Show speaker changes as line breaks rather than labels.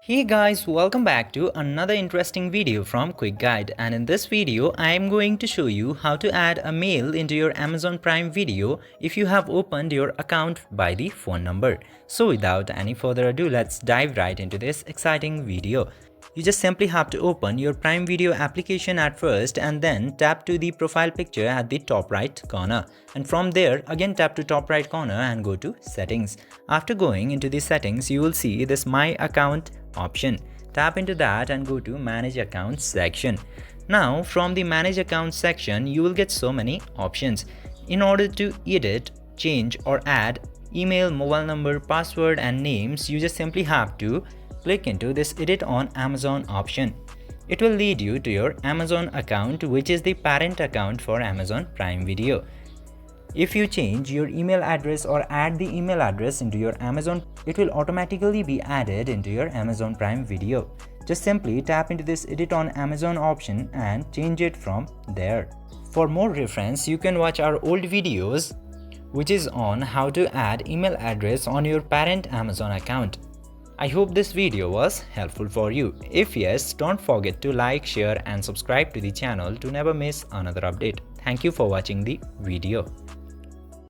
Hey guys, welcome back to another interesting video from Quick Guide, and in this video I am going to show you how to add a mail into your Amazon Prime Video if you have opened your account by the phone number. So without any further ado, let's dive right into this exciting video. You just simply have to open your Prime Video application at first and then tap to the profile picture at the top right corner, and from there again tap to top right corner and go to settings. After going into the settings, you will see this my account option. Tap into that and go to manage accounts section. Now from the manage accounts section you will get so many options. In order to edit, change or add email, mobile number, password and names, you just simply have to click into this edit on Amazon option. It will lead you to your Amazon account, which is the parent account for Amazon Prime Video. If you change your email address or add the email address into your Amazon, it will automatically be added into your Amazon Prime Video. Just simply tap into this edit on Amazon option and change it from there. For more reference, you can watch our old videos, which is on how to add email address on your parent Amazon account. I hope this video was helpful for you. If yes, don't forget to like, share and subscribe to the channel to never miss another update. Thank you for watching the video.